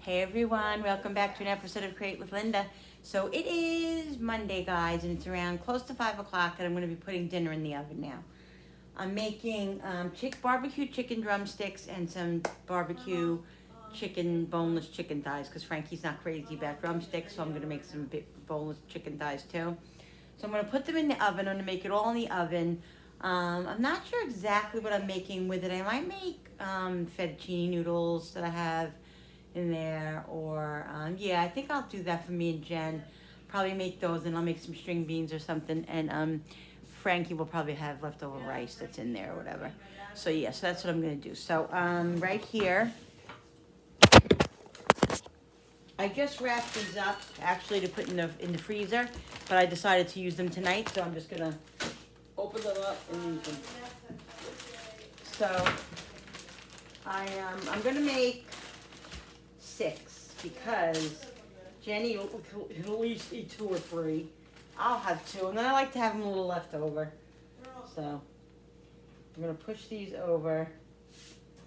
Hey everyone, welcome back to an episode of Create with Linda. So it is Monday, guys, and it's around close to 5 o'clock, and I'm going to be putting dinner in the oven now. I'm making barbecue chicken drumsticks and some barbecue boneless chicken thighs, because Frankie's not crazy about drumsticks, so I'm going to make some boneless chicken thighs too. So I'm going to put them in the oven. I'm going to make it all in the oven. I'm not sure exactly what I'm making with it. I might make fettuccine noodles that I have in there, or yeah, I think I'll do that for me and Jen. Probably make those, and I'll make some string beans or something, and Frankie will probably have leftover rice that's in there or whatever. So yeah, so that's what I'm gonna do. So right here, I just wrapped these up actually to put in the freezer, but I decided to use them tonight, so I'm just gonna open them up and use them. So I'm gonna make 6 because Jenny will at least eat 2 or 3. I'll have 2, and then I like to have them a little left over. So I'm gonna push these over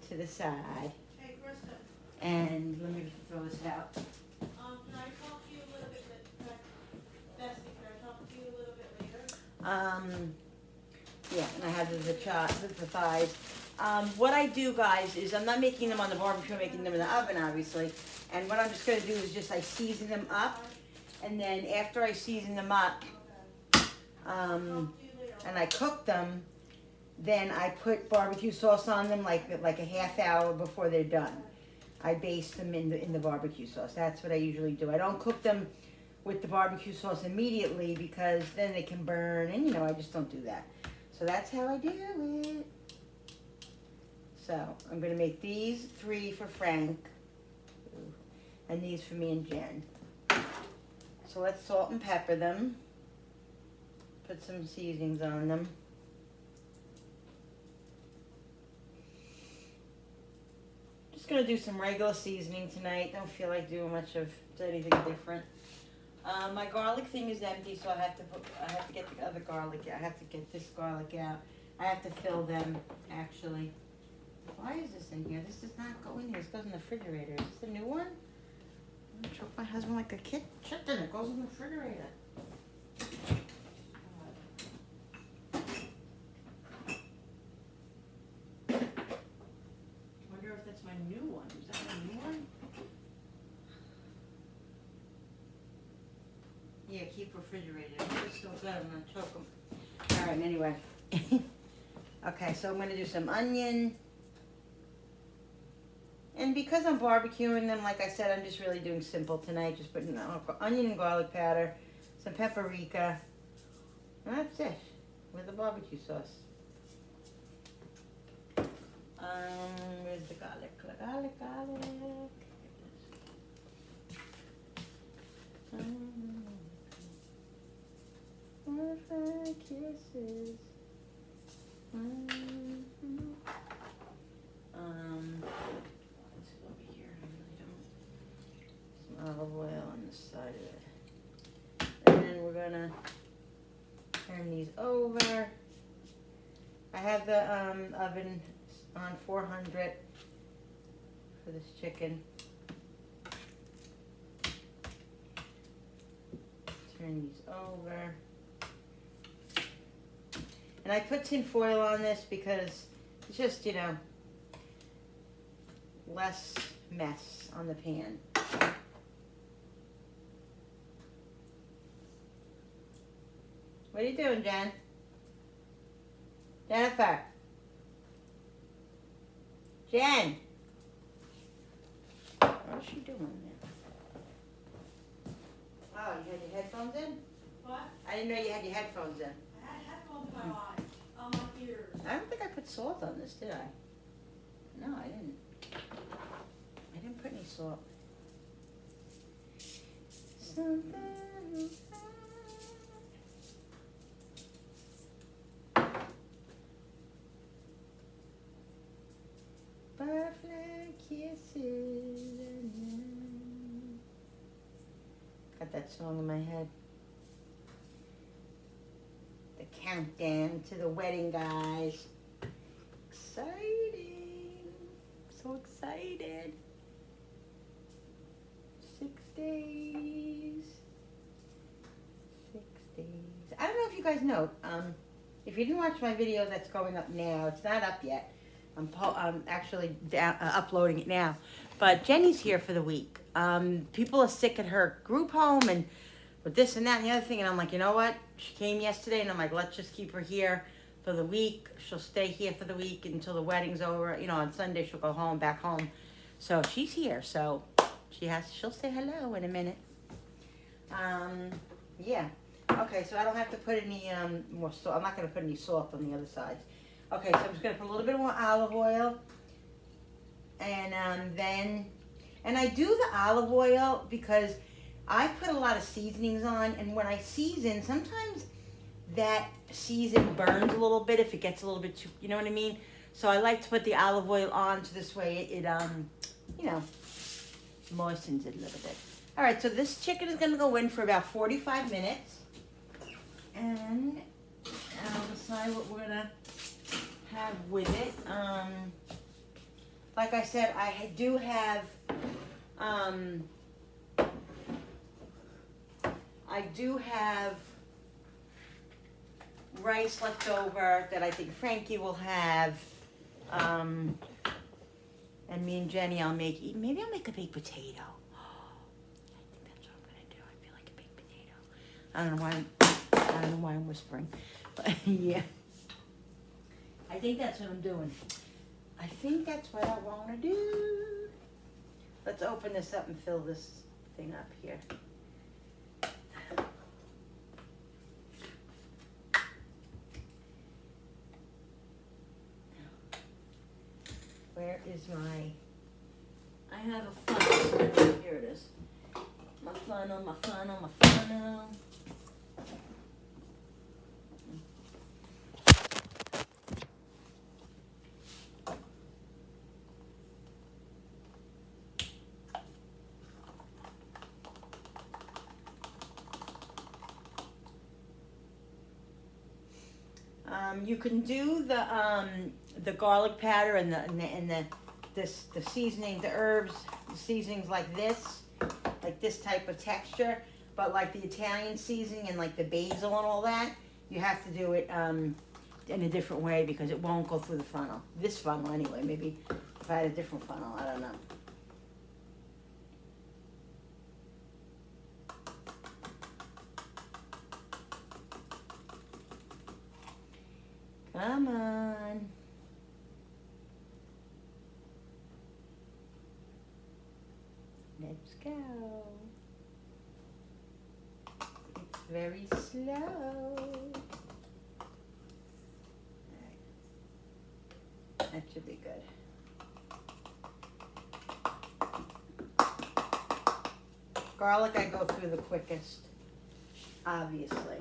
to the side. Hey, Krista, And let me throw this out. can I talk to you a little bit, Bessie, can I talk to you a little bit later? Yeah, and I have the thighs. What I do, guys, is I'm not making them on the barbecue. I'm making them in the oven, obviously. And what I'm just gonna do is I season them up, and then after I season them up, and I cook them, then I put barbecue sauce on them like a half hour before they're done. I baste them in the barbecue sauce. That's what I usually do. I don't cook them with the barbecue sauce immediately because then they can burn, and I just don't do that. So that's how I do it. So I'm gonna make these 3 for Frank, and these for me and Jen. So let's salt and pepper them. Put some seasonings on them. Just gonna do some regular seasoning tonight. Don't feel like doing much of anything different. My garlic thing is empty, so I have to get the other garlic. I have to get this garlic out. I have to fill them, actually. Why is this in here? This does not go in here. This goes in the refrigerator. Is this a new one? I'm gonna choke my husband like a chicken. It goes in the refrigerator. Wonder if that's my new one. Is that my new one? Yeah, keep refrigerated. It's still good. I'm gonna choke them. All right. Anyway. Okay, so I'm gonna do some onion. And because I'm barbecuing them, like I said, I'm just really doing simple tonight. Just putting onion and garlic powder, some paprika, and that's it, with the barbecue sauce. Where's the garlic? Garlic. Perfect kisses. Olive oil on the side of it. And then we're gonna turn these over. I have the oven on 400 for this chicken. Turn these over. And I put tin foil on this because it's just, less mess on the pan. What are you doing, Jen? Jennifer? Jen? What's she doing there? Oh, you had your headphones in? What? I didn't know you had your headphones in. I had headphones in my eyes, on my ears. I don't think I put salt on this, did I? No, I didn't. I didn't put any salt. Something. Butterfly kisses. Got that song in my head. The countdown to the wedding, guys. Exciting. So excited. days. 6 days. I don't know if you guys know. If you didn't watch my video that's going up now, it's not up yet. I'm actually uploading it now. But Jenny's here for the week. People are sick at her group home and with this and that and the other thing. And I'm like, you know what? She came yesterday and I'm like, let's just keep her here for the week. She'll stay here for the week until the wedding's over. You know, on Sunday she'll go home, back home. So she's here. So she'll say hello in a minute. Yeah. Okay, so I don't have to put any more salt. I'm not going to put any salt on the other sides. Okay, so I'm just going to put a little bit more olive oil. And and I do the olive oil because I put a lot of seasonings on. And when I season, sometimes that season burns a little bit if it gets a little bit too, you know what I mean? So I like to put the olive oil on so this way it you know, moistens it a little bit. All right, so this chicken is going to go in for about 45 minutes. And I'll decide what we're going to have with it. Like I said, I do have rice left over that I think Frankie will have. And me and Jenny, maybe I'll make a baked potato. I think that's what I'm gonna do. I feel like a baked potato. I don't know why I'm whispering, but yeah. I think that's what I'm doing. I think that's what I want to do. Let's open this up and fill this thing up here. Where is I have a funnel. Here it is. My funnel. You can do the garlic powder and the seasoning, the herbs, the seasonings like this type of texture. But like the Italian seasoning and like the basil and all that, you have to do it in a different way because it won't go through the funnel. This funnel anyway. Maybe if I had a different funnel, I don't know. Come on. Let's go. It's very slow. Right. That should be good. Garlic I go through the quickest, obviously.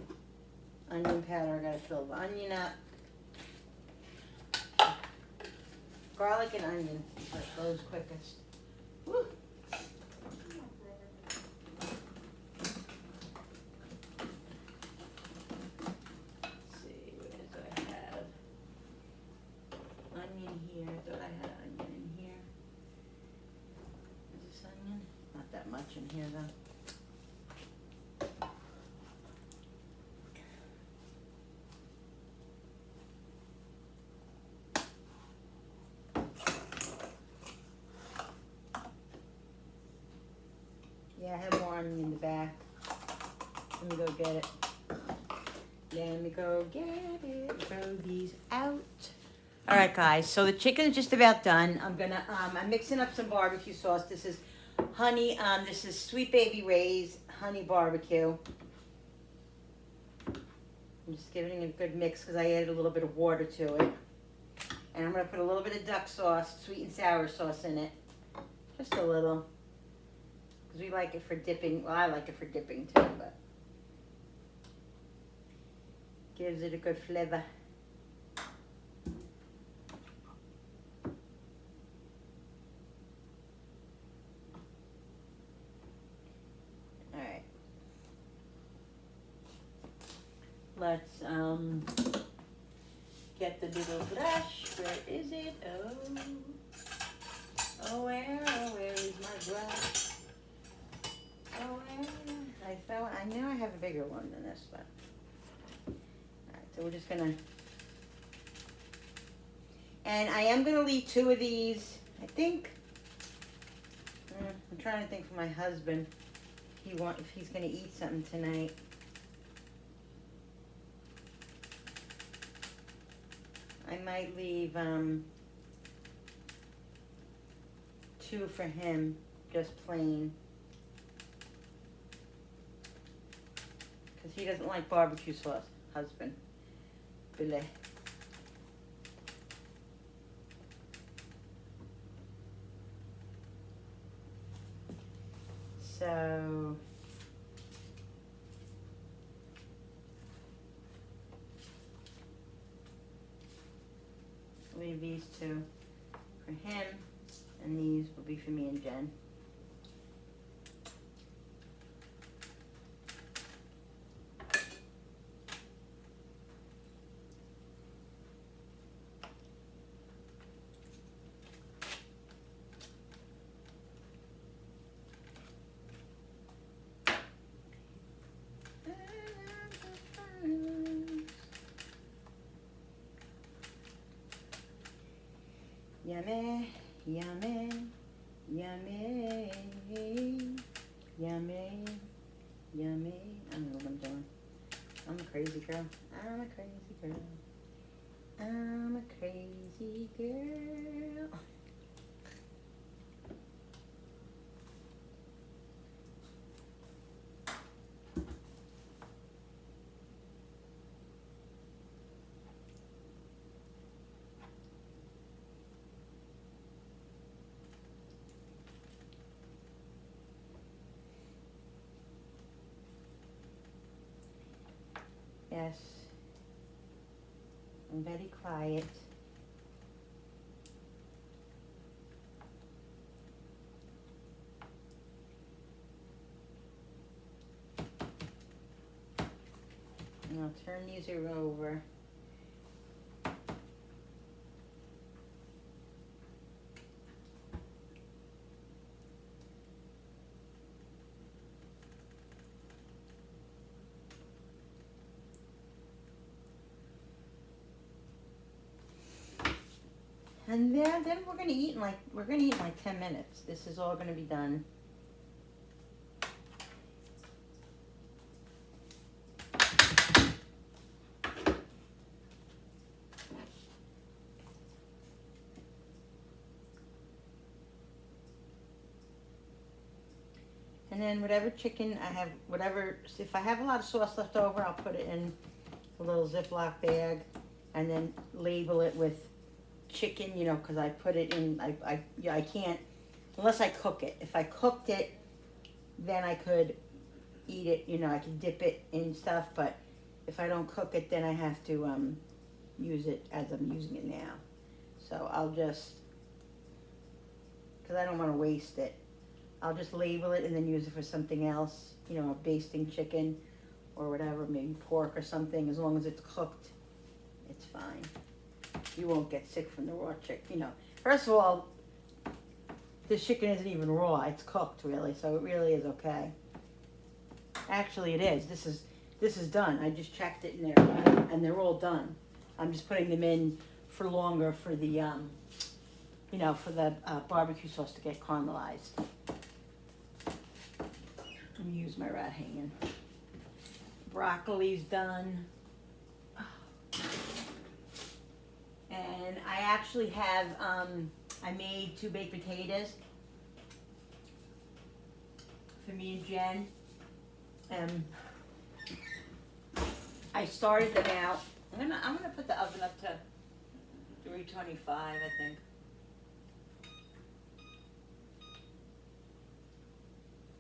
Onion powder, I gotta fill the onion up. Garlic and onion goes quickest. Woo. Let's see, what do I have? Onion here. I thought I had onion in here. Is this onion? Not that much in here though. Yeah, I have more onion in the back. Let me go get it. Let me go get it. Throw these out. All right, guys. So the chicken is just about done. I'm mixing up some barbecue sauce. This is honey. This is Sweet Baby Ray's honey barbecue. I'm just giving it a good mix because I added a little bit of water to it. And I'm gonna put a little bit of duck sauce, sweet and sour sauce in it. Just a little. Because we like it for dipping. Well, I like it for dipping too, but gives it a good flavor. All right. Let's get the little brush. Where is it? Oh, where is my brush? have a bigger one than this, but. Alright, so we're just gonna. And I am gonna leave 2 of these, I think. I'm trying to think for my husband. If he's gonna eat something tonight. I might leave 2 for him, just plain. Because he doesn't like barbecue sauce, husband. Bleh. So, leave these 2 for him, and these will be for me and Jen. Yummy, yummy, yummy, yummy, yummy. I don't know what I'm doing. I'm a crazy girl. I'm a crazy girl. I'm a crazy girl. Yes, I'm very quiet. And I'll turn these over. And then we're gonna eat in like 10 minutes. This is all gonna be done. And then whatever chicken I have, if I have a lot of sauce left over, I'll put it in a little Ziploc bag and then label it with chicken, you know, because I put it in, I can't, unless I cook it. If I cooked it, then I could eat it, you know, I could dip it in stuff, but if I don't cook it, then I have to use it as I'm using it now. So I'll just, because I don't want to waste it, I'll just label it and then use it for something else, you know, a basting chicken or whatever, maybe pork or something. As long as it's cooked, it's fine. You won't get sick from the raw chicken, you know. First of all, this chicken isn't even raw, it's cooked really, so it really is okay. Actually it is, this is done. I just checked it in there and they're all done. I'm just putting them in for longer for the, you know, for the barbecue sauce to get caramelized. Let me use my rat hanging. Broccoli's done. And I actually have, I made 2 baked potatoes for me and Jen. I started them out. I'm gonna put the oven up to 325, I think.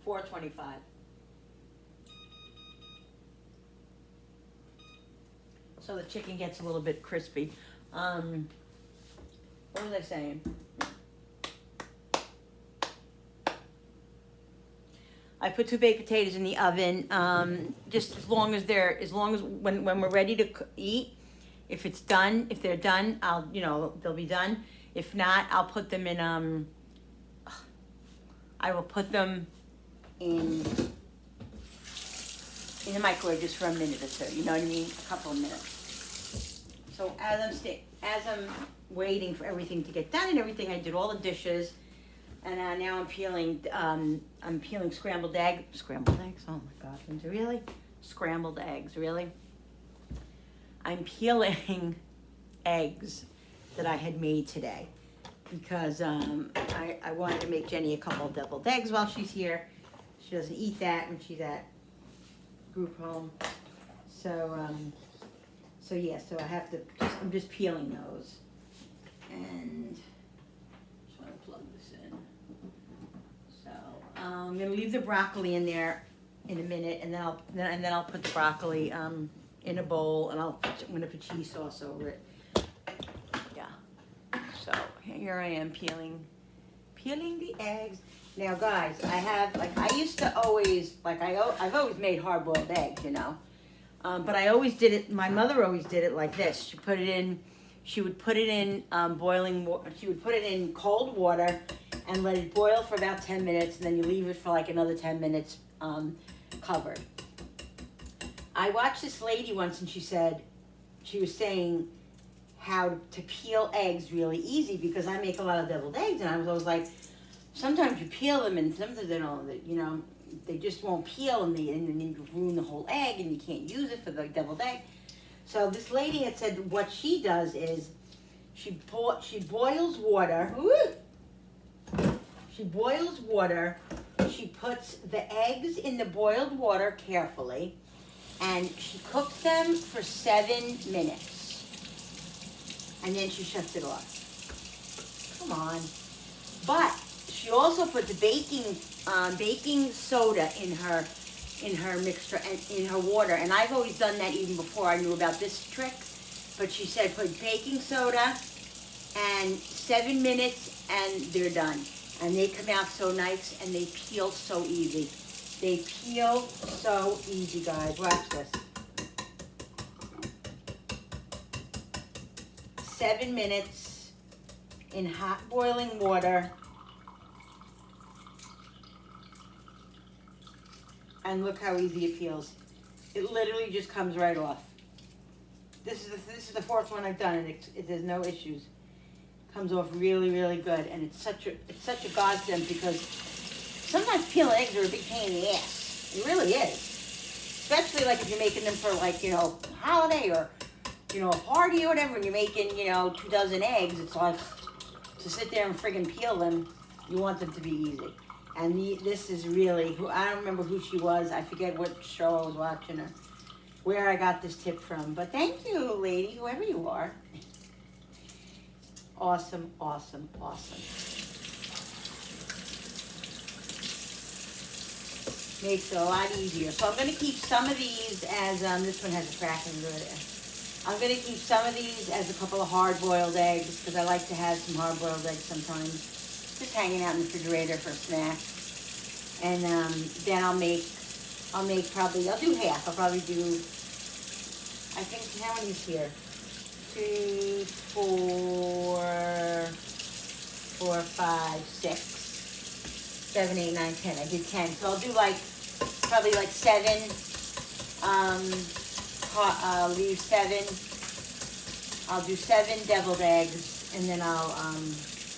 $425. So the chicken gets a little bit crispy. What was I saying? I put 2 baked potatoes in the oven, just as long as when we're ready to eat. If they're done, they'll be done. If not, I'll put them in, I will put them in in the microwave just for a minute or two, you know what I mean? A couple of minutes. So as I'm waiting for everything to get done and everything, I did all the dishes, and now I'm peeling scrambled eggs. Scrambled eggs? Oh my gosh, Lindsay, really? Scrambled eggs, really? I'm peeling eggs that I had made today because I wanted to make Jenny a couple of deviled eggs while she's here. She doesn't eat that when she's at group home. So yeah, so I'm just peeling those. And just want to plug this in. So I'm gonna leave the broccoli in there in a minute, and then I'll put the broccoli in a bowl, and I'm gonna put cheese sauce over it. Yeah. So here I am peeling the eggs. Now, guys, I used to always I've always made hard-boiled eggs, you know, but I always did it. My mother always did it like this. She would put it in boiling water. She would put it in cold water and let it boil for about 10 minutes, and then you leave it for like another 10 minutes covered. I watched this lady once, and she was saying how to peel eggs really easy, because I make a lot of deviled eggs, and I was always like, sometimes you peel them and sometimes they don't, you know, they just won't peel, and then you ruin the whole egg and you can't use it for the deviled egg. So this lady had said what she does is she boils water. She boils water. She puts the eggs in the boiled water carefully, and she cooks them for 7 minutes. And then she shuts it off. Come on. But she also put the baking soda in her mixture and in her water. And I've always done that even before I knew about this trick. But she said put baking soda and 7 minutes and they're done. And they come out so nice and they peel so easy. They peel so easy, guys. Watch this. 7 minutes in hot boiling water. And look how easy it peels. It literally just comes right off. This is the fourth one I've done, and there's no issues. Comes off really, really good, and it's such a godsend, because sometimes peeling eggs are a big pain in the ass. It really is. Especially like if you're making them for, like, you know, a holiday or, you know, a party or whatever, and you're making, you know, 2 dozen eggs. It's like, to sit there and friggin' peel them, you want them to be easy. And this is really, I don't remember who she was. I forget what show I was watching or where I got this tip from. But thank you, lady, whoever you are. Awesome, awesome, awesome. Makes it a lot easier. So I'm going to keep some of these as, this one has a crack in it. I'm going to keep some of these as a couple of hard-boiled eggs, because I like to have some hard-boiled eggs sometimes. Just hanging out in the refrigerator for a snack. And then I'll do half. I'll probably do, I think, how many is here? 2, 4, 5, 6, 7, 8, 9, 10. I did 10. So I'll do probably 7. I'll leave 7. I'll do 7 deviled eggs, and then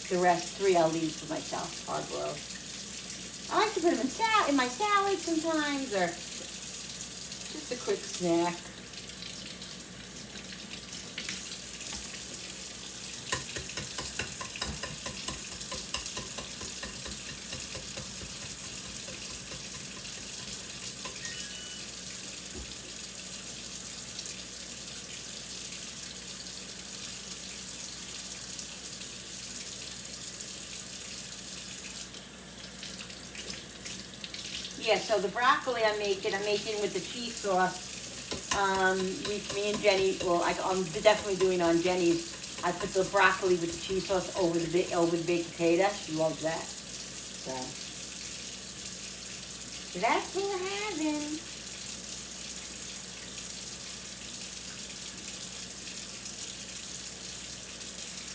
the rest 3 I'll leave for myself, hard boiled. I like to put them in my salad sometimes, or just a quick snack. Yeah, so the broccoli I'm making with the cheese sauce. Me and Jenny, well, I'm definitely doing on Jenny's. I put the broccoli with the cheese sauce over the baked potato. She loves that. So that's what we're having.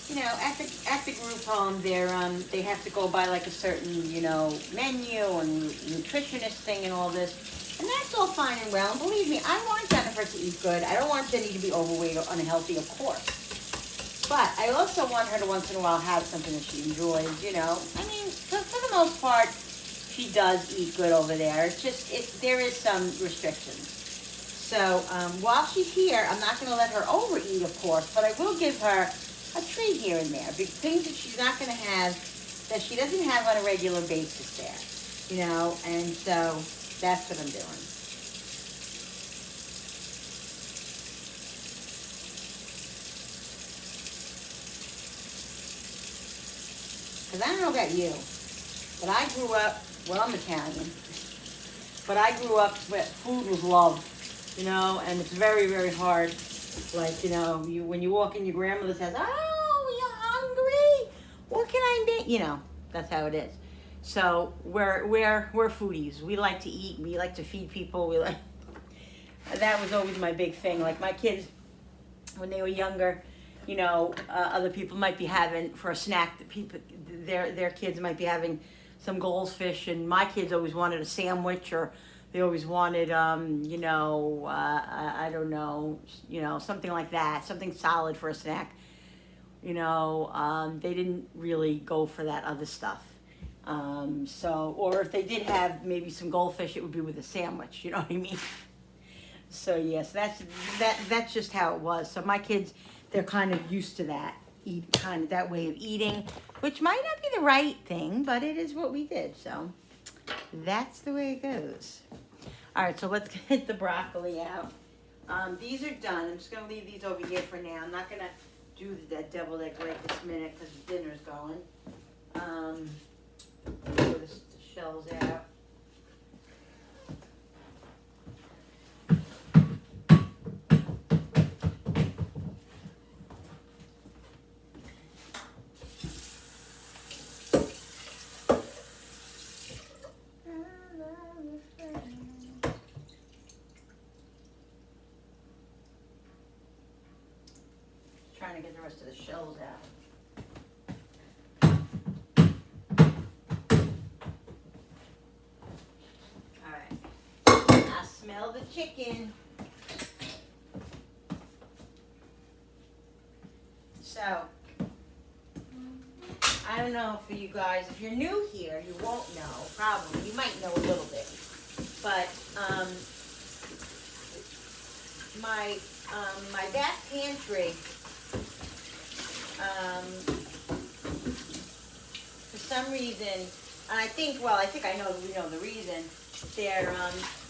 You know, at the group home, they have to go by like a certain, you know, menu and nutritionist thing and all this. And that's all fine and well. And believe me, I want Jennifer to eat good. I don't want Jenny to be overweight or unhealthy, of course. But I also want her to once in a while have something that she enjoys, you know. I mean, for the most part, she does eat good over there. It's just, there is some restrictions. So while she's here, I'm not going to let her overeat, of course, but I will give her a treat here and there. Big things that she's not going to have, that she doesn't have on a regular basis there, you know. And so that's what I'm doing. Because I don't know about you, but I grew up, well, I'm Italian, but I grew up where food was love, you know, and it's very, very hard. Like, you know, when you walk in your grandmother's house, oh, you're hungry? What can I make? You know, that's how it is. So we're foodies. We like to eat. We like to feed people. That was always my big thing. Like my kids, when they were younger, you know, other people might be having for a snack. Their kids might be having some goldfish, and my kids always wanted a sandwich, or they always wanted, you know, I don't know, you know, something like that, something solid for a snack. You know, they didn't really go for that other stuff. So, or if they did have maybe some goldfish, it would be with a sandwich. You know what I mean? So yes, that's just how it was. So my kids, they're kind of used to that, kind of that way of eating, which might not be the right thing, but it is what we did. So that's the way it goes. All right, so let's get the broccoli out. These are done. I'm just gonna leave these over here for now. I'm not gonna do that deviled egg right this minute because the dinner's going. Throw the shells out. Trying to get the rest of the shells out. Smell the chicken. So, I don't know for you guys, if you're new here, you won't know, probably. You might know a little bit. But, my back pantry, for some reason, and I think I know we know the reason,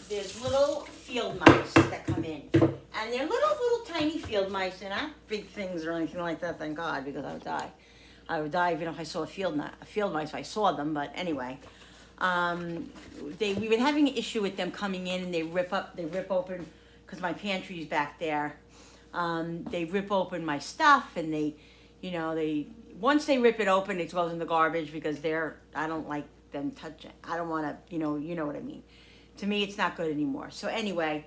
there's little field mice that come in. And they're little tiny field mice, and not big things or anything like that, thank God, because I would die. I would die even if I saw a field mice if I saw them, but anyway. We've been having an issue with them coming in, and they rip open, because my pantry's back there. They rip open my stuff, and once they rip it open, it goes in the garbage, because I don't like them touching. I don't want to, you know what I mean. To me, it's not good anymore. So anyway,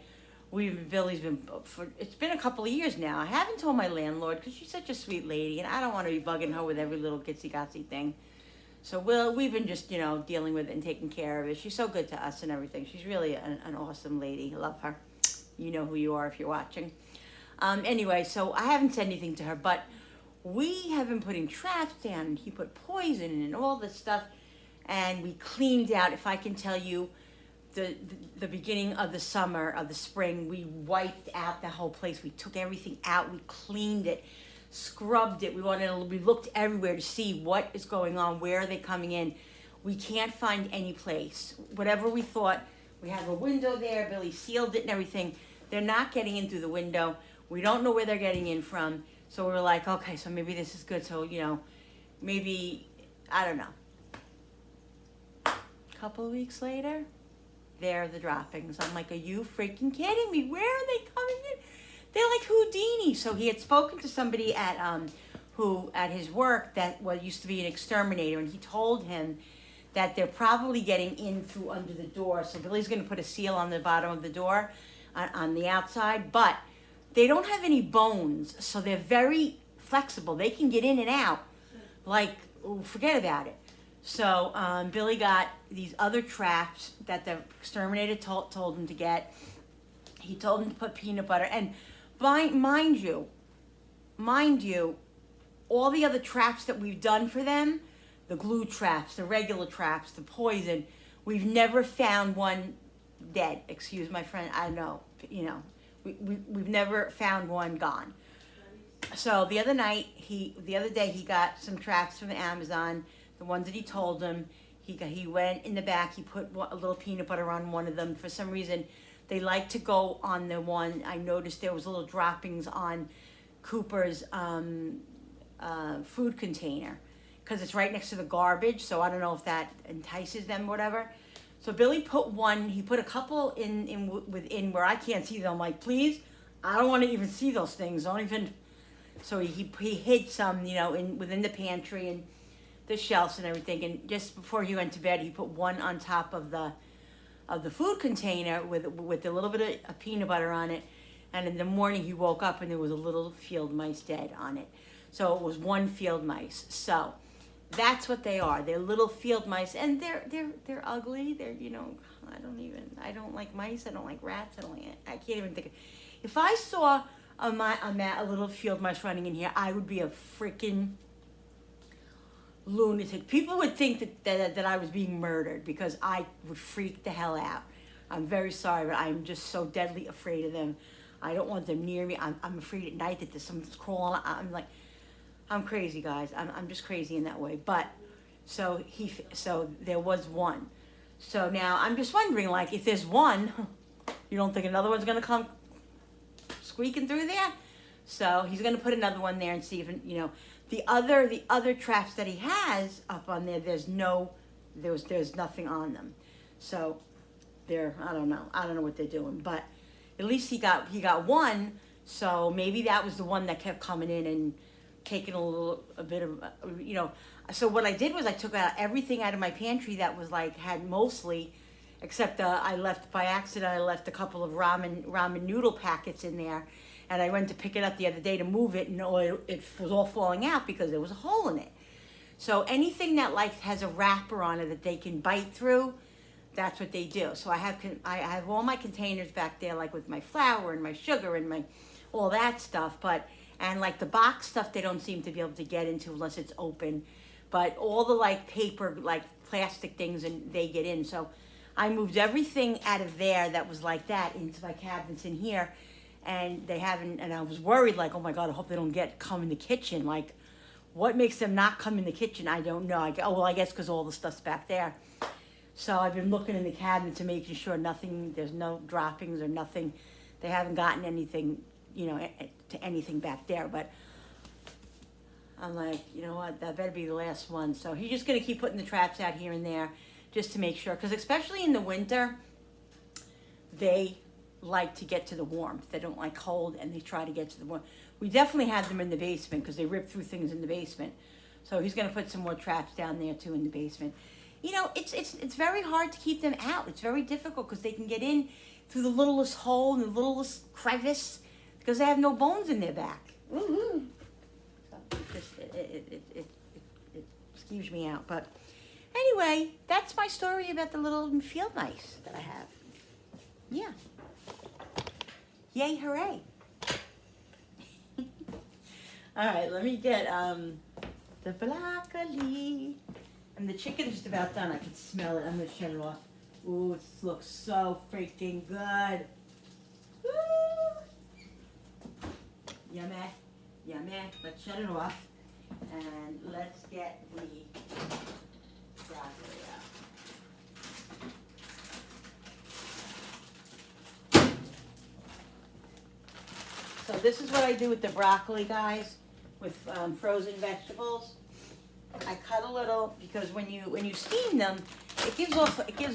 it's been a couple of years now. I haven't told my landlord, because she's such a sweet lady, and I don't want to be bugging her with every little gitsy-gotsy thing. So we've been just, dealing with it and taking care of it. She's so good to us and everything. She's really an awesome lady. I love her. You know who you are if you're watching. Anyway, so I haven't said anything to her, but we have been putting traps down, and he put poison in and all this stuff, and we cleaned out, if I can tell you, the beginning of the summer, of the spring, we wiped out the whole place. We took everything out. We cleaned it, scrubbed it. We looked everywhere to see what is going on. Where are they coming in? We can't find any place. Whatever we thought, we have a window there. Billy sealed it and everything. They're not getting in through the window. We don't know where they're getting in from. So we're like, okay, so maybe this is good. So, maybe, I don't know. A couple of weeks later, there are the droppings. I'm like, are you freaking kidding me? Where are they coming in? They're like Houdini. So he had spoken to somebody at his work that used to be an exterminator, and he told him that they're probably getting in through under the door. So Billy's going to put a seal on the bottom of the door on the outside, but they don't have any bones, so they're very flexible. They can get in and out. Like, forget about it. So Billy got these other traps that the exterminator told him to get. He told him to put peanut butter, and mind you, all the other traps that we've done for them, the glue traps, the regular traps, the poison, we've never found one dead. Excuse my friend, I know, we've never found one gone. So the other day he got some traps from Amazon, the ones that he told him. He went in the back, he put a little peanut butter on one of them. For some reason, they like to go on the one, I noticed there was little droppings on Cooper's food container, because it's right next to the garbage, so I don't know if that entices them or whatever. So Billy he put a couple within where I can't see them. I'm like, please, I don't want to even see those things. Don't even. So he hid some, within the pantry and the shelves and everything. And just before he went to bed, he put one on top of the food container with a little bit of peanut butter on it. And in the morning he woke up and there was a little field mice dead on it. So it was one field mice. So that's what they are. They're little field mice, and they're ugly. They're I don't like mice. I don't like rats. I can't even think. If I saw a little field mice running in here, I would be a freaking lunatic. People would think that I was being murdered, because I would freak the hell out. I'm very sorry, but I'm just so deadly afraid of them. I don't want them near me. I'm afraid at night that there's something's crawling. I'm crazy, guys. I'm just crazy in that way. But so there was one. So now I'm just wondering, like, if there's one, you don't think another one's gonna come squeaking through there? So he's gonna put another one there and see if the other traps that he has up on there. There's nothing on them. So I don't know what they're doing, but at least he got one. So maybe that was the one that kept coming in and taking a bit of, So what I did was I took out everything out of my pantry that was had mostly, except I left by accident. I left a couple of ramen noodle packets in there, and I went to pick it up the other day to move it, and it was all falling out because there was a hole in it. So anything that has a wrapper on it that they can bite through, that's what they do. So I have all my containers back there, with my flour and my sugar and my all that stuff, and the box stuff they don't seem to be able to get into unless it's open. But all the paper, plastic things, and they get in. So I moved everything out of there that was like that into my cabinets in here, and they haven't. And I was worried, oh my God, I hope they don't come in the kitchen. What makes them not come in the kitchen? I don't know. I guess because all the stuff's back there. So I've been looking in the cabinets and making sure there's no droppings or nothing. They haven't gotten anything, to anything back there. But I'm like, you know what, that better be the last one. So he's just going to keep putting the traps out here and there just to make sure. Because especially in the winter, they like to get to the warmth. They don't like cold, and they try to get to the warmth. We definitely have them in the basement because they rip through things in the basement. So he's going to put some more traps down there too in the basement. It's very hard to keep them out. It's very difficult because they can get in through the littlest hole and the littlest crevice because they have no bones in their back. Woo-hoo. So it skews me out. But anyway, that's my story about the little field mice that I have. Yeah. Yay, hooray. All right, let me get the broccoli. And the chicken's just about done. I can smell it. I'm going to shut it off. Ooh, it looks so freaking good. Woo! Yummy. Yummy. Let's shut it off. And let's get the broccoli out. So this is what I do with the broccoli, guys, with frozen vegetables. I cut a little because when you steam them, it gives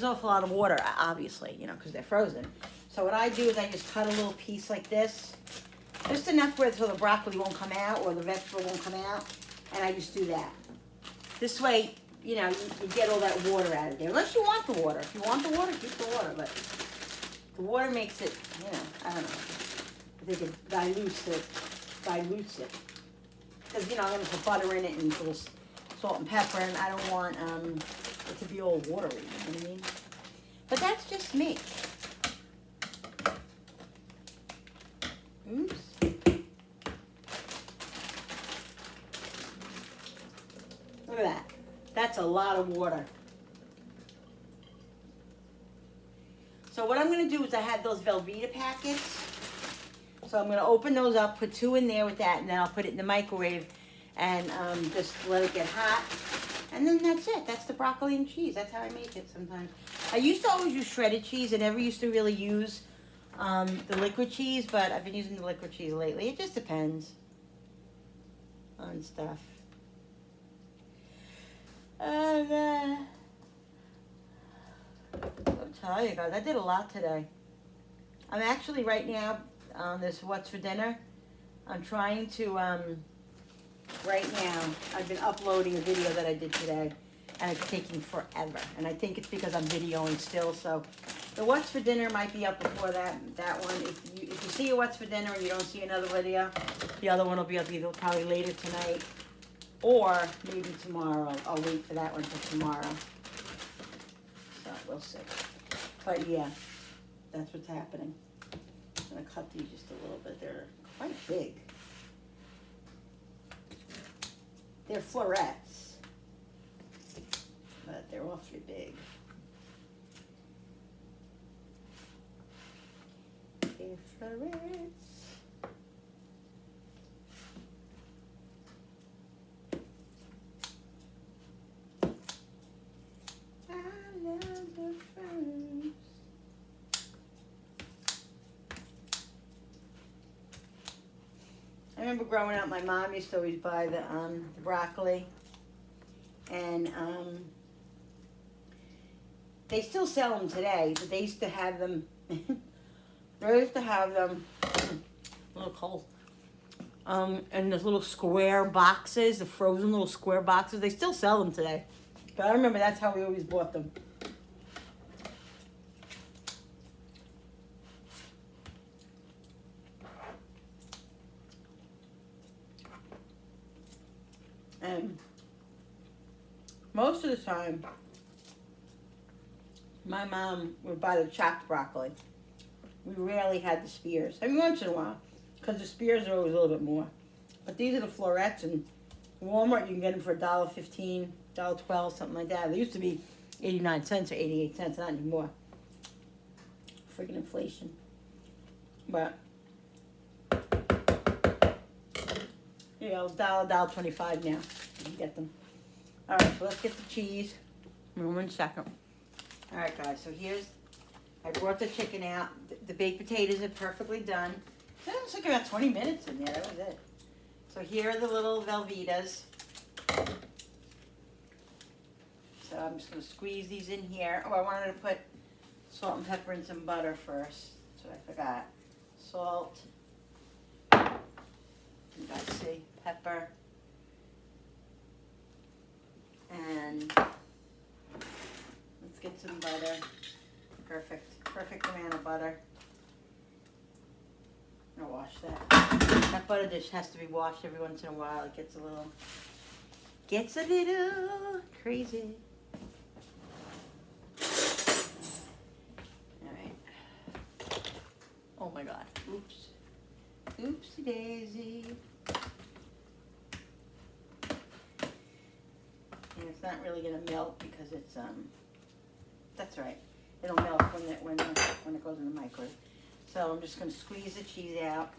off a lot of water, obviously, because they're frozen. So what I do is I just cut a little piece like this, just enough so the broccoli won't come out or the vegetable won't come out, and I just do that. This way, you get all that water out of there. Unless you want the water. If you want the water, keep the water. But the water makes it, I don't know. I think it dilutes it. Because I'm going to put butter in it and salt and pepper, and I don't want it to be all watery, you know what I mean? But that's just me. Oops. Look at that. That's a lot of water. So what I'm going to do is I have those Velveeta packets. So I'm going to open those up, put 2 in there with that, and then I'll put it in the microwave and just let it get hot. And then that's it. That's the broccoli and cheese. That's how I make it sometimes. I used to always use shredded cheese. I never used to really use the liquid cheese, but I've been using the liquid cheese lately. It just depends on stuff. And I'll tell you guys, I did a lot today. I'm actually right now on this What's for Dinner. I'm trying to, right now, I've been uploading a video that I did today, and it's taking forever. And I think it's because I'm videoing still, so the What's for Dinner might be up before that one. If you see a What's for Dinner and you don't see another video, the other one will be up either probably later tonight or maybe tomorrow. I'll wait for that one for tomorrow. So we'll see. But yeah, that's what's happening. I'm gonna cut these just a little bit. They're quite big. They're florets, but they're awfully big. They're florets. I love the fruits. I remember growing up, my mom used to always buy the broccoli, and they still sell them today, but they used to have them, a little cold, in those little square boxes, the frozen little square boxes. They still sell them today, but I remember that's how we always bought them. And most of the time, my mom would buy the chopped broccoli. We rarely had the spears. I mean, once in a while, because the spears are always a little bit more. But these are the florets, and in Walmart you can get them for $1.15, $1.12, something like that. They used to be 89 cents or 88 cents, not anymore. Freaking inflation. But you know, $1.25 now. You can get them. All right, so let's get the cheese. In 1 second. All right, guys. So I brought the chicken out. The baked potatoes are perfectly done. It only took about 20 minutes in there. That was it. So here are the little Velveetas. So I'm just going to squeeze these in here. Oh, I wanted to put salt and pepper and some butter first. That's what I forgot. Salt. You guys see, pepper, and let's get some butter. Perfect amount of butter. I'm gonna wash that. That butter dish has to be washed every once in a while. It gets a little crazy. All right. Oh my God. Oops. Oopsie daisy. And it's not really gonna melt because it's that's right. It'll melt when it goes in the microwave. So I'm just gonna squeeze the cheese out.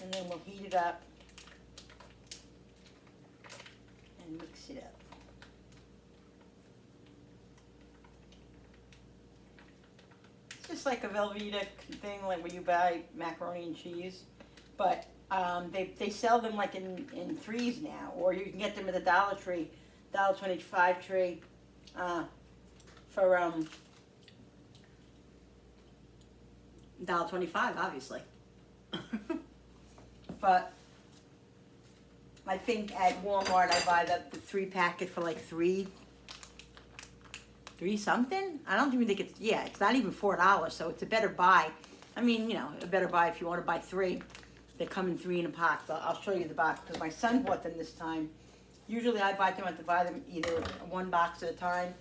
And then we'll heat it up and mix it up. Just like a Velveeta thing, like when you buy macaroni and cheese, but they sell them like in threes now, or you can get them at the Dollar Tree, $1.25 tree, for $1.25, obviously. But I think at Walmart I buy the 3-packet for like three something. I don't even think it's not even $4, so it's a better buy. I mean, you know, a better buy if you want to buy 3. They come in 3 in a box. I'll show you the box because my son bought them this time. Usually I buy them either one box at a time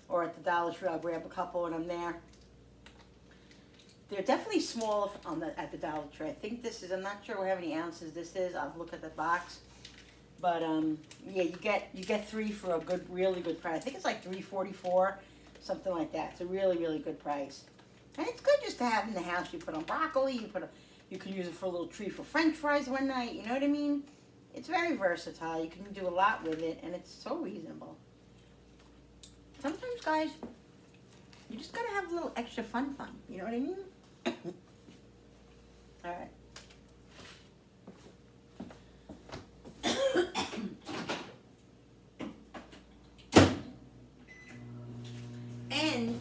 or at the Dollar Tree. I'll grab a couple when I'm there. They're definitely small at the Dollar Tree. I think this is, I'm not sure how many ounces this is. I'll look at the box. But yeah, you get 3 for a really good price. I think it's like $3.44, something like that. It's a really, really good price. And it's good just to have in the house. You put on broccoli, you can use it for a little treat for French fries one night, you know what I mean? It's very versatile. You can do a lot with it, and it's so reasonable. Sometimes, guys, you just gotta have a little extra fun, you know what I mean? All right. And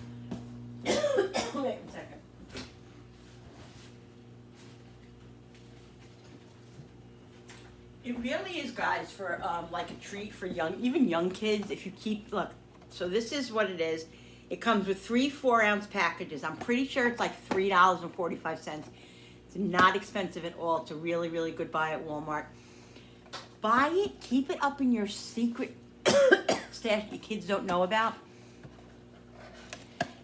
wait a second. It really is, guys, for like a treat for even young kids. If you look, so this is what it is. It comes with 3 4-ounce packages. I'm pretty sure it's like $3.45. It's not expensive at all. It's a really, really good buy at Walmart. Buy it, keep it up in your secret stash your kids don't know about.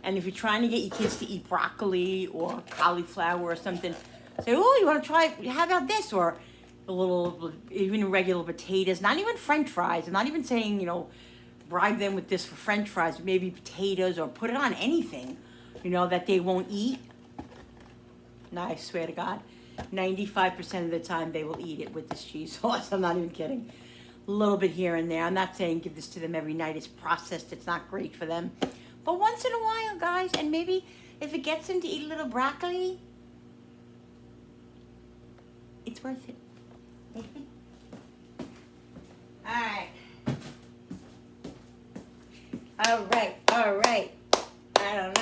And if you're trying to get your kids to eat broccoli or cauliflower or something, say, oh, you want to try, how about this? Or even regular potatoes, not even French fries. I'm not even saying, bribe them with this for French fries, maybe potatoes, or put it on anything, that they won't eat. No, I swear to God, 95% of the time they will eat it with this cheese sauce. I'm not even kidding. A little bit here and there. I'm not saying give this to them every night. It's processed. It's not great for them. But once in a while, guys, and maybe if it gets them to eat a little broccoli, it's worth it. All right. I don't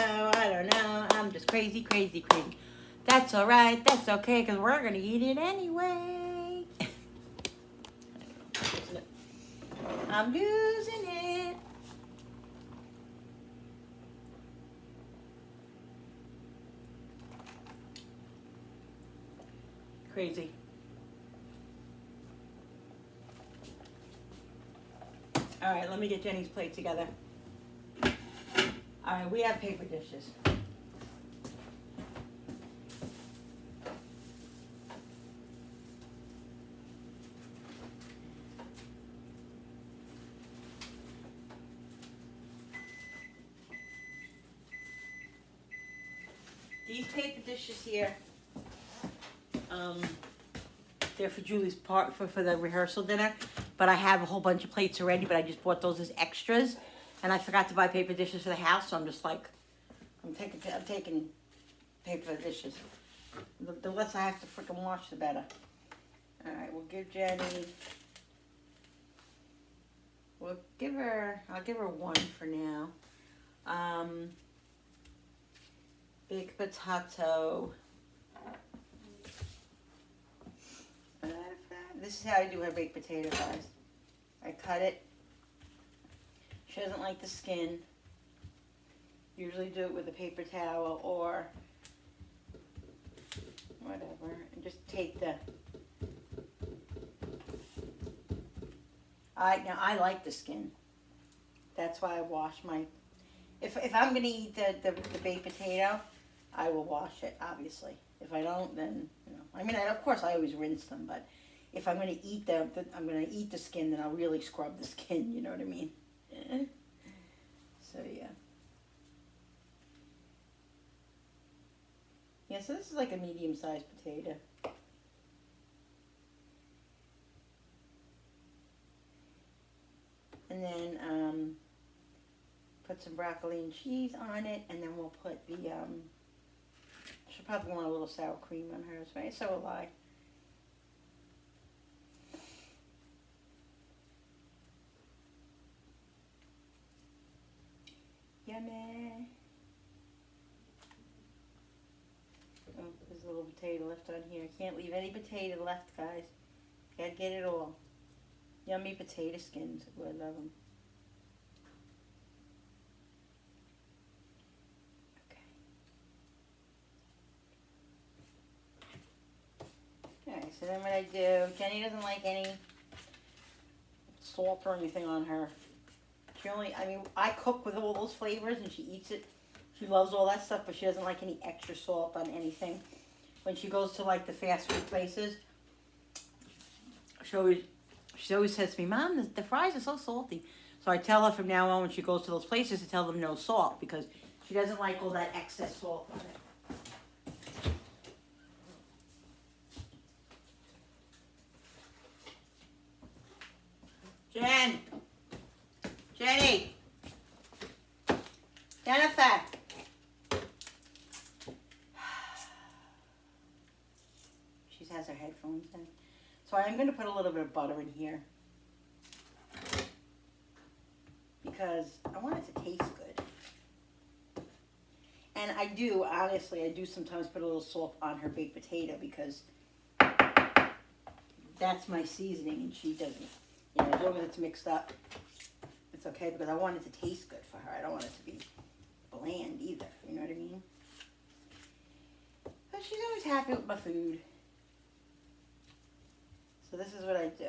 know. I'm just crazy. That's all right. That's okay, because we're going to eat it anyway. I'm losing it. Crazy. All right, let me get Jenny's plate together. All right, we have paper dishes. These paper dishes here, they're for Julie's part for the rehearsal dinner, but I have a whole bunch of plates already, but I just bought those as extras, and I forgot to buy paper dishes for the house, so I'm just like, I'm taking paper dishes. The less I have to freaking wash, the better. All right, we'll give Jenny, I'll give her 1 for now. Big potato. This is how I do her baked potato, guys. I cut it. She doesn't like the skin. Usually do it with a paper towel or whatever. And just take the... Now I like the skin. That's why I wash my... If I'm going to eat the baked potato, I will wash it, obviously. If I don't, then, I mean, of course I always rinse them, but if I'm going to eat I'm going to eat the skin, then I'll really scrub the skin, you know what I mean? So, yeah. Yeah, so this is like a medium-sized potato. And then, put some broccoli and cheese on it, and then we'll put the, she'll probably want a little sour cream on hers, right? So will I. Yummy. Oh, there's a little potato left on here. Can't leave any potato left, guys. Gotta get it all. Yummy potato skins. Ooh, I love them. Okay, so then what I do, Jenny doesn't like any salt or anything on her. She only, I mean, I cook with all those flavors and she eats it. She loves all that stuff, but she doesn't like any extra salt on anything. When she goes to like the fast food places, she always says to me, Mom, the fries are so salty. So I tell her from now on when she goes to those places to tell them no salt because she doesn't like all that excess salt on it. Jenny, Jennifer. She has her headphones in. So I'm going to put a little bit of butter in here because I want it to taste good. And I do, honestly, I do sometimes put a little salt on her baked potato because that's my seasoning and she doesn't. You know, as long as it's mixed up, it's okay because I want it to taste good for her. I don't want it to be bland either, you know what I mean? But she's always happy with my food. So this is what I do.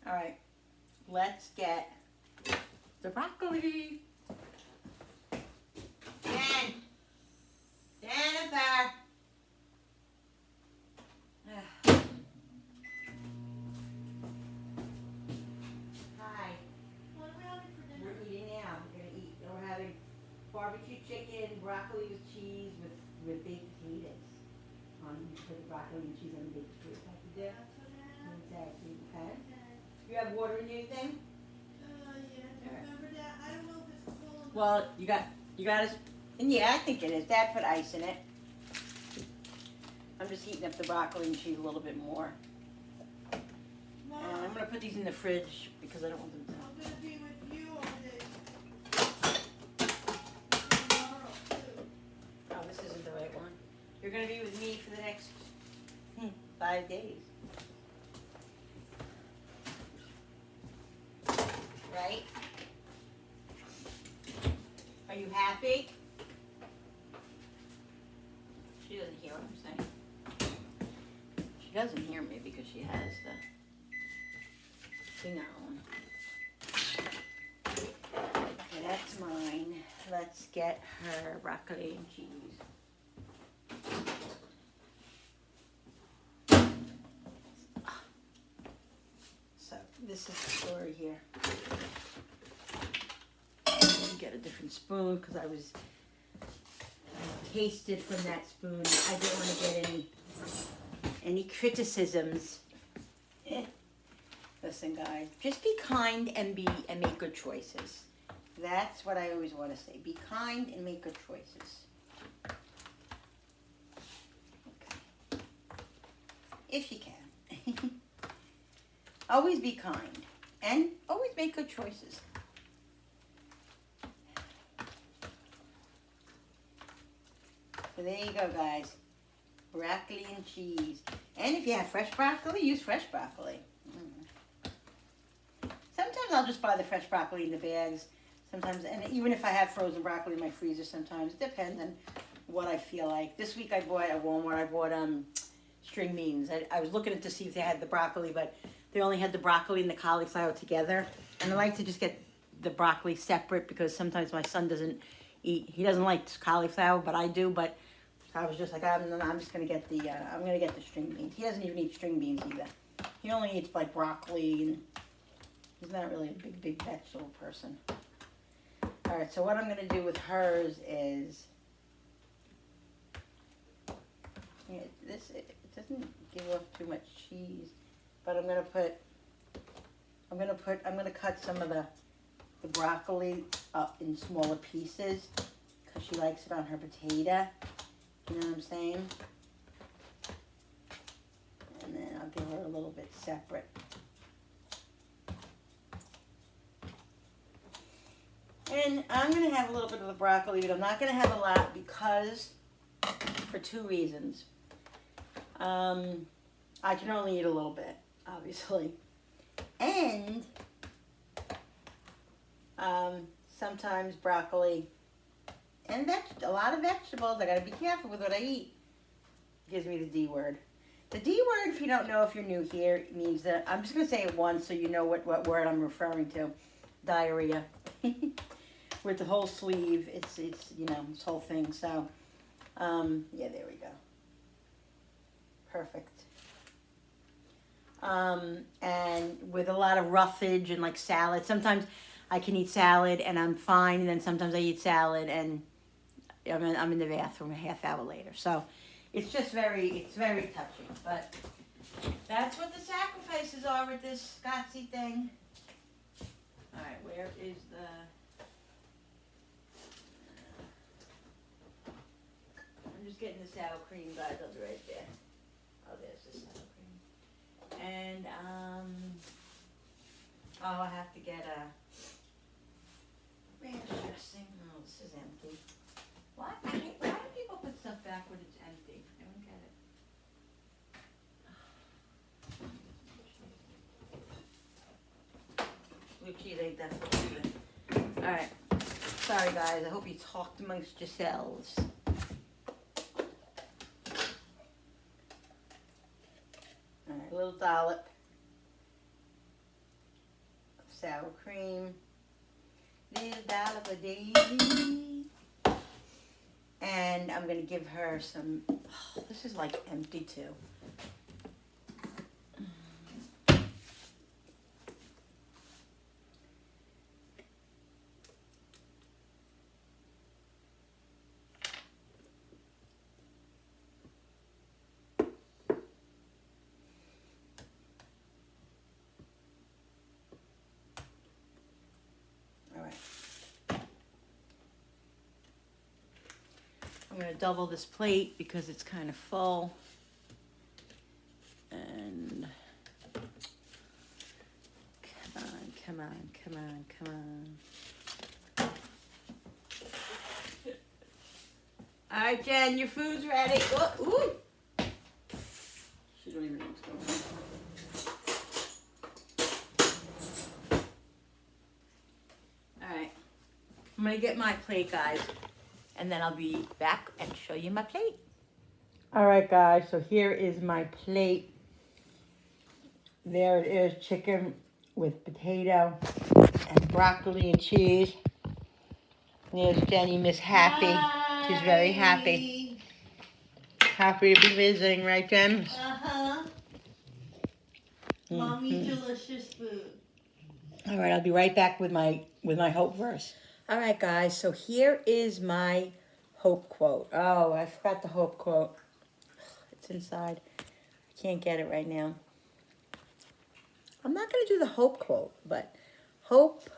All right, let's get the broccoli. Jennifer. Hi. What are we having for dinner? We're eating now. We're having barbecue chicken, broccoli with cheese with baked potatoes. You put the broccoli and cheese on the baked potatoes like you did. That's what I have. Exactly. Okay. Okay. You have water in your thing? Yeah, remember that? I don't know if it's full enough. Well, you got us. And yeah, I think it is. Dad put ice in it. I'm just heating up the broccoli and cheese a little bit more. Mom, And I'm gonna put these in the fridge because I don't want them to. I'm gonna be with you all day. Tomorrow, too. Oh, this isn't the right one. You're gonna be with me for the next 5 days. Right? Are you happy? She doesn't hear what I'm saying. She doesn't hear me because she has the thing on. Okay, that's mine. Let's get her broccoli and cheese. So this is the story here. Get a different spoon because I was tasted from that spoon. I didn't want to get any criticisms. Listen, guys, just be kind and make good choices. That's what I always want to say. Be kind and make good choices. Okay. If you can. Always be kind and always make good choices. So there you go, guys. Broccoli and cheese. And if you have fresh broccoli, use fresh broccoli. Sometimes I'll just buy the fresh broccoli in the bags. Sometimes, and even if I have frozen broccoli in my freezer sometimes. It depends on what I feel like. This week I bought at Walmart, I bought string beans. I was looking to see if they had the broccoli, but they only had the broccoli and the cauliflower together. And I like to just get the broccoli separate because sometimes my son doesn't eat. He doesn't like cauliflower, but I do. But I was just like, I'm just gonna get the string beans. He doesn't even eat string beans either. He only eats like broccoli, and he's not really a big vegetable person. All right, so what I'm gonna do with hers is, it doesn't give off too much cheese, but I'm gonna cut some of the broccoli up in smaller pieces because she likes it on her potato. You know what I'm saying? And then I'll give her a little bit separate. And I'm going to have a little bit of the broccoli, but I'm not going to have a lot because, for two reasons. I can only eat a little bit, obviously. And sometimes broccoli and a lot of vegetables. I gotta be careful with what I eat. Gives me the D word. The D word, if you don't know, if you're new here, means that, I'm just gonna say it once so you know what word I'm referring to. Diarrhea. With the whole sleeve, it's you know, this whole thing. So, yeah, there we go. Perfect. And with a lot of roughage and like salad. Sometimes I can eat salad and I'm fine, and then sometimes I eat salad and I'm in the bathroom a half hour later. So it's just very touchy. But that's what the sacrifices are with this Scotsy thing. All right, where is the? I'm just getting the sour cream, guys. I'll be right there. Oh, there's the sour cream. And oh, I have to get a ranch dressing. Oh, this is empty. Why do people put stuff back when it's empty? I don't get it. Blue cheese ain't that good either. All right. Sorry, guys. I hope you talked amongst yourselves. All right, a little dollop of sour cream. Little dollop of daisy. And I'm going to give her some, oh, this is like empty too. I'm going to double this plate because it's kind of full. And come on. All right, Jen, your food's ready. Oh, ooh. She don't even know what's going on. All right. I'm going to get my plate, guys. And then I'll be back and show you my plate. All right, guys, so here is my plate. There it is, chicken with potato and broccoli and cheese. There's Jenny, Miss Happy. Hi. She's very happy. Happy to be visiting, right, Jen? Uh-huh. Mommy, delicious food. All right, I'll be right back with my hope verse. All right, guys, so here is my hope quote. Oh, I forgot the hope quote. It's inside. I can't get it right now. I'm not going to do the hope quote, but hope,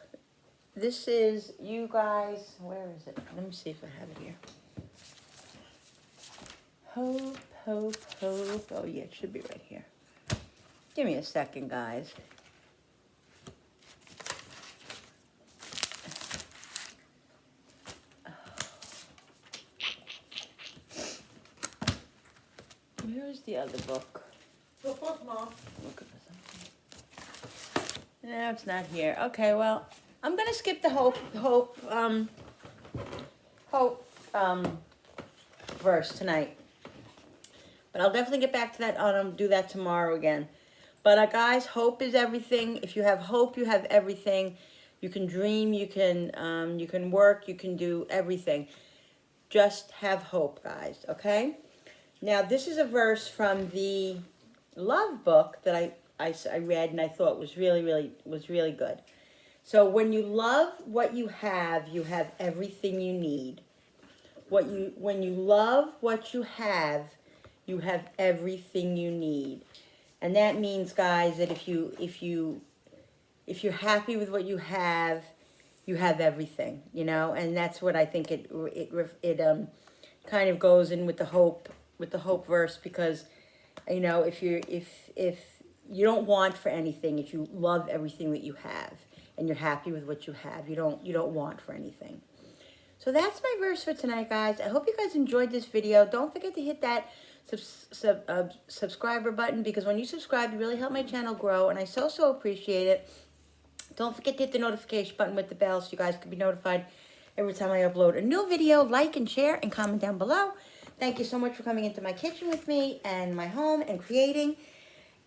this is, you guys, where is it? Let me see if I have it here. Hope. Oh, yeah, it should be right here. Give me a second, guys. Where's the other book? The book, Mom. Look at this. No, it's not here. Okay, well, I'm gonna skip the hope verse tonight. But I'll definitely get back to that. Do that tomorrow again. But guys, hope is everything. If you have hope, you have everything. You can dream. You can work. You can do everything. Just have hope, guys. Okay. Now, this is a verse from the love book that I read and I thought was really good. So when you love what you have everything you need. When you love what you have everything you need. And that means, guys, that if you're happy with what you have everything, you know. And that's what I think it kind of goes in with the hope verse, because, you know, if you don't want for anything, if you love everything that you have and you're happy with what you have, you don't want for anything. So that's my verse for tonight, guys. I hope you guys enjoyed this video. Don't forget to hit that subscriber button, because when you subscribe, you really help my channel grow, and I so appreciate it. Don't forget to hit the notification button with the bell so you guys can be notified every time I upload a new video. Like and share and comment down below. Thank you so much for coming into my kitchen with me and my home and creating.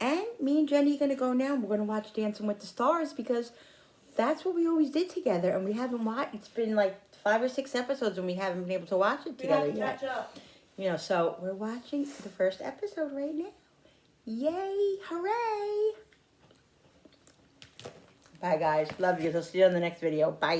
And me and Jenny are going to go now, and we're going to watch Dancing with the Stars, because that's what we always did together, and we haven't watched. It's been like 5 or 6 episodes, and we haven't been able to watch it together We have yet. to catch up. You know, so we're watching the first episode right now. Yay! Hooray! Bye, guys. Love you. I'll see you on the next video. Bye.